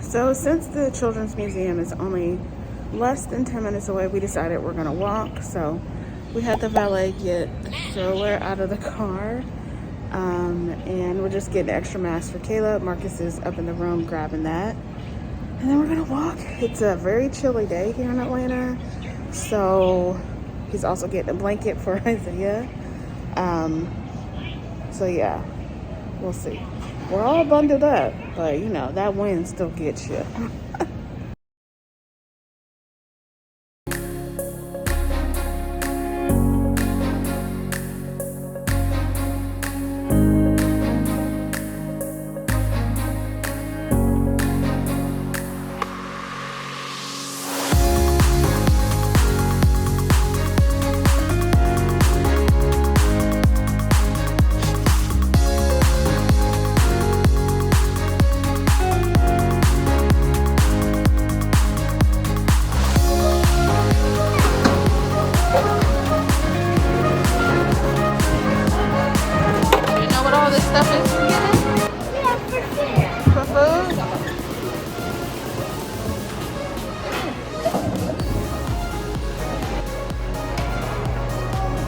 So since the Children's Museum is only less than 10 minutes away, we decided we're gonna walk. So we had the valet get the stroller out of the car. And we're just getting extra masks for Caleb. Marcus is up in the room grabbing that. And then we're gonna walk. It's a very chilly day here in Atlanta. So he's also getting a blanket for Isaiah. So yeah, we'll see. We're all bundled up, but you know, that wind still gets you.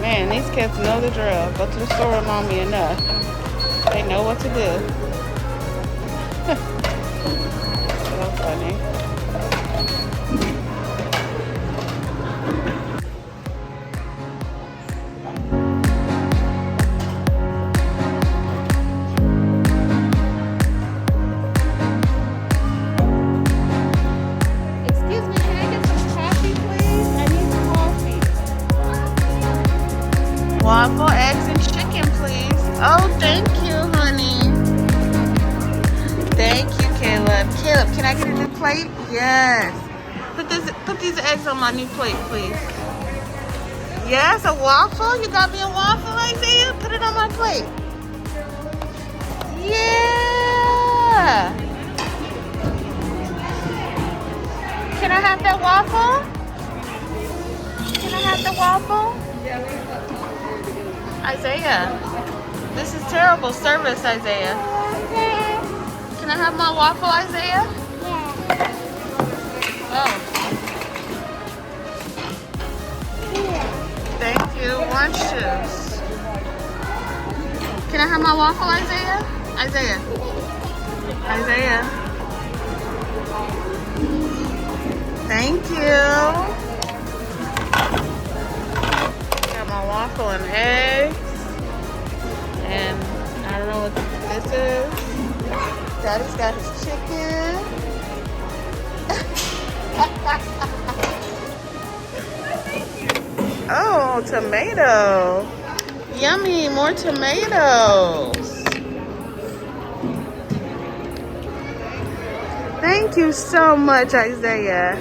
Man, these kids know the drill. Go to the store with mommy enough. They know what to do. So funny. Excuse me, can I get some coffee, please? I need coffee. Waffle, eggs, and chicken, please. Oh, thank you, honey. Thank you, Caleb. Caleb, can I get a new plate? Yes. Put these eggs on my new plate, please. Yes, a waffle? You got me a waffle, Isaiah? Put it on my plate. Yeah. Can I have that waffle? Can I have the waffle? Isaiah, this is terrible service, Isaiah. Can I have my waffle, Isaiah? Oh. Thank you. Orange juice. Can I have my waffle, Isaiah? Isaiah. Isaiah. Thank you. Got my waffle and eggs. And I don't know what this is. Daddy's got his chicken. Oh, tomato. Yummy, more tomatoes. Thank you so much, Isaiah.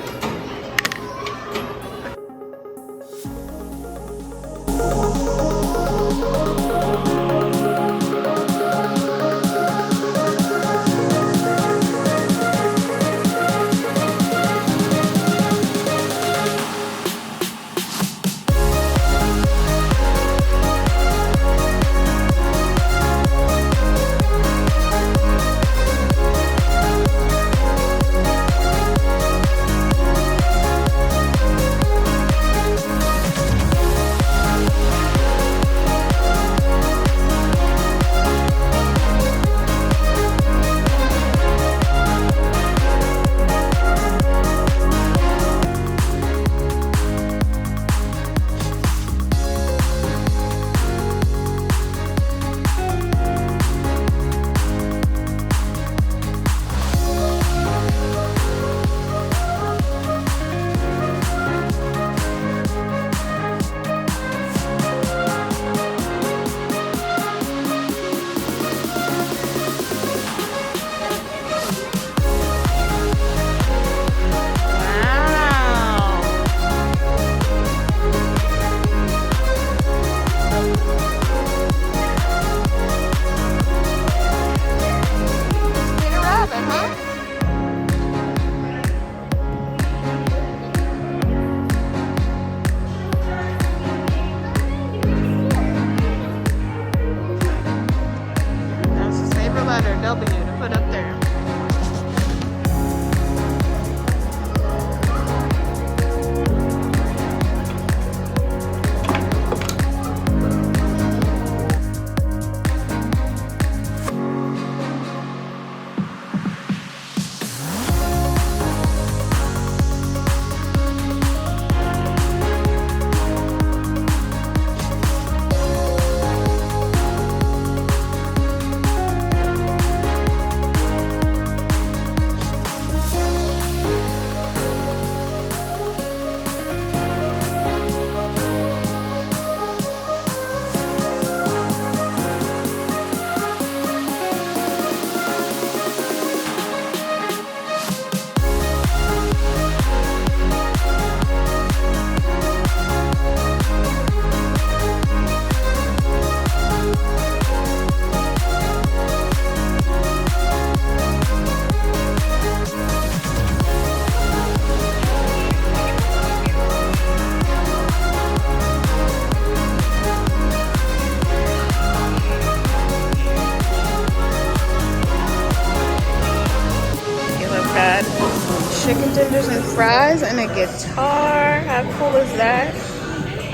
fries and a guitar. How cool is that?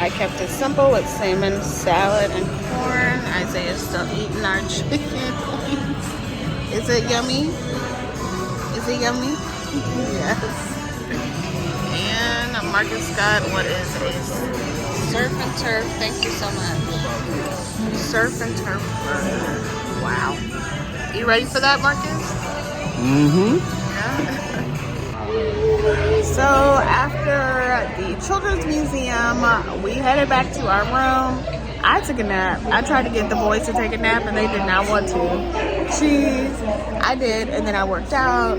I kept it simple with salmon, salad, and corn. Isaiah's still eating our chicken. Is it yummy? Is it yummy? Yes. And Marcus got what is a surf and turf. Thank you so much. Surf and turf burger. Wow. You ready for that, Marcus? Mm-hmm. Yeah. So after the Children's Museum, we headed back to our room. I took a nap. I tried to get the boys to take a nap and they did not want to. Jeez. I did, and then I worked out.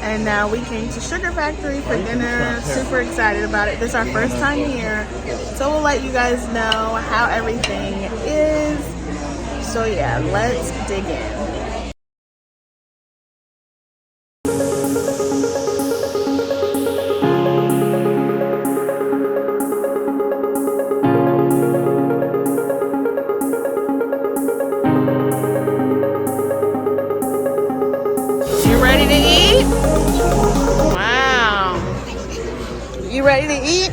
And now we came to Sugar Factory for dinner. Super excited about it. This is our first time here. So we'll let you guys know how everything is. So yeah, let's dig in. You ready to eat? Wow. You ready to eat?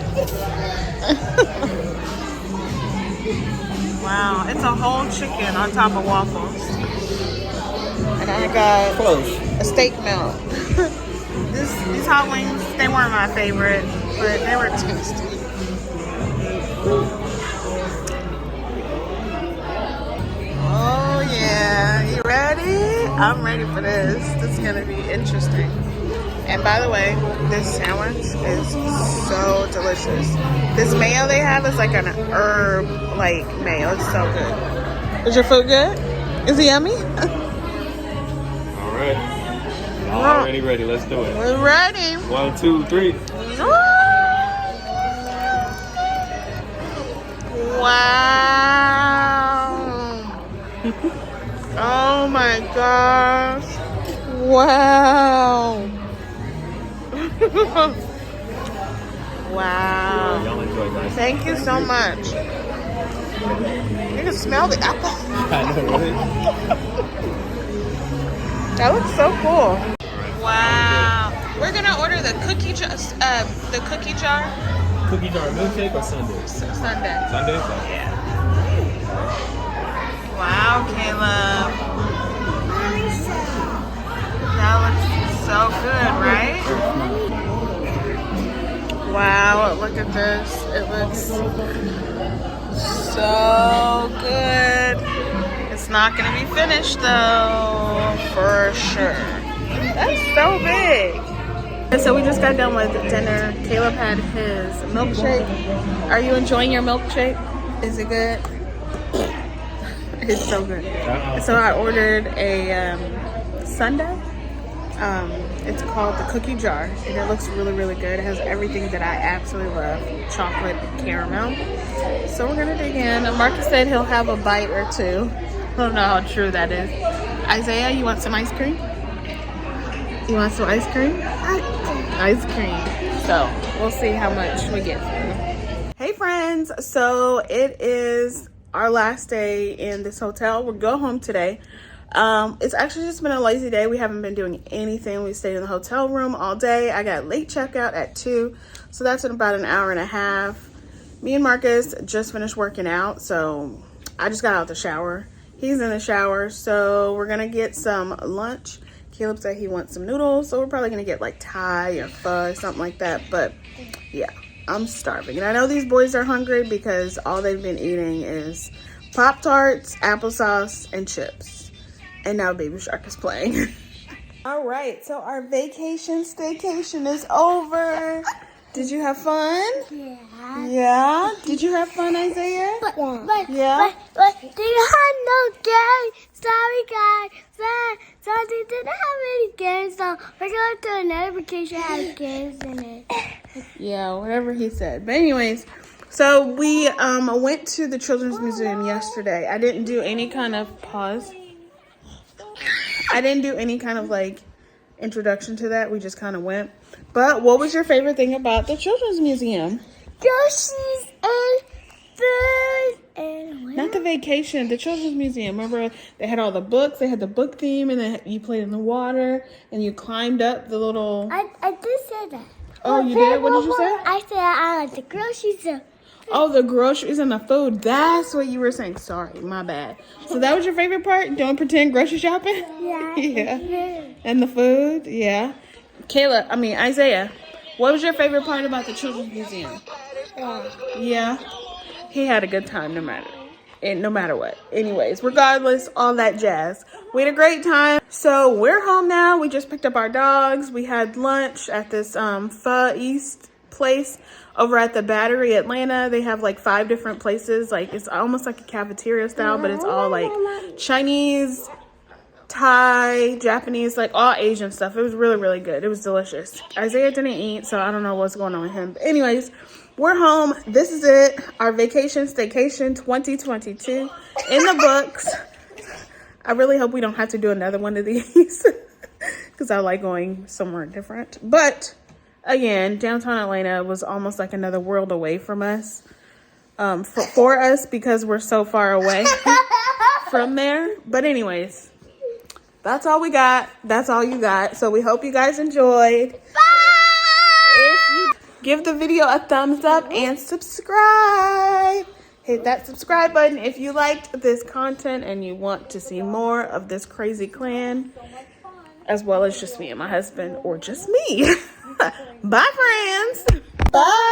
Wow, it's a whole chicken on top of waffles. And I got a steak melt. These hot wings, they weren't my favorite, but they were tasty. Oh yeah, you ready? I'm ready for this. This is gonna be interesting. And by the way, this sandwich is so delicious. This mayo they have is like an herb like mayo. It's so good. Is your food good? Is it yummy? All right. Already ready. Let's do it. We're ready. 1, 2, 3. Wow. Oh my gosh. Wow. Wow. Y'all enjoy, guys. Thank you so much. You can smell the apple. I know, right? That looks so cool. Wow. We're gonna order the cookie jar. Cookie jar milkshake or sundae? Sunday. Sundae? Yeah. Wow, Caleb. That looks so good, right? Wow, look at this. It looks so good. It's not gonna be finished though, for sure. That's so big. And so we just got done with dinner. Caleb had his milkshake. Are you enjoying your milkshake? Is it good? It's so good. So I ordered a sundae. It's called the cookie jar, and it looks really, really good. It has everything that I absolutely love, chocolate and caramel. So we're gonna dig in. Marcus said he'll have a bite or two. I don't know how true that is. Isaiah, you want some ice cream? You want some ice cream? Ice cream. So we'll see how much we get. Hey friends, so it is our last day in this hotel. We'll go home today. It's actually just been a lazy day. We haven't been doing anything. We stayed in the hotel room all day. I got late checkout at 2, so that's in about an hour and a half. Me and Marcus just finished working out, so I just got out the shower. He's in the shower, so we're gonna get some lunch. Caleb said he wants some noodles, so we're probably gonna get like Thai or pho or something like that. But yeah, I'm starving, and I know these boys are hungry because all they've been eating is Pop-Tarts, applesauce, and chips. And now Baby Shark is playing. All right, so our vacation staycation is over. Did you have fun? Yeah. Yeah? Did you have fun, Isaiah? But Yeah? do you have no games? Sorry, guys. Sorry, they didn't have any games, so we're going to another vacation that has games in it. Yeah, whatever he said. But anyways, so we went to the Children's Museum yesterday. I didn't do any kind of I didn't do any kind of like introduction to that. We just kind of went. But what was your favorite thing about the Children's Museum? Yoshi's and food and Not the vacation, the children's museum. Remember, they had all the books. They had the book theme, and then you played in the water, and you climbed up the little. I did say that. Oh, you did? What did you say? I said I like the groceries. Oh, the groceries and the food. That's what you were saying. Sorry, my bad. So that was your favorite part? Doing pretend grocery shopping? Yeah. Yeah. And the food? Yeah. Isaiah, what was your favorite part about the children's museum? Yeah. He had a good time no matter what. Anyways, regardless, all that jazz. We had a great time. So we're home now. We just picked up our dogs. We had lunch at this Pho East place over at the Battery, Atlanta. They have like 5 different places. Like it's almost like a cafeteria style, but it's all like Chinese, Thai, Japanese, like all Asian stuff. It was really, really good. It was delicious. Isaiah didn't eat, so I don't know what's going on with him. But anyways, we're home. This is it. Our vacation, Staycation 2022 in the books. I really hope we don't have to do another one of these because I like going somewhere different. But again, downtown Atlanta was almost like another world away from us. For us because we're so far away from there. But anyways, that's all we got. That's all you got. So we hope you guys enjoyed. Bye! If you give the video a thumbs up and subscribe. Hit that subscribe button if you liked this content and you want to see more of this crazy clan, as well as just me and my husband, or just me. Bye, friends. Bye.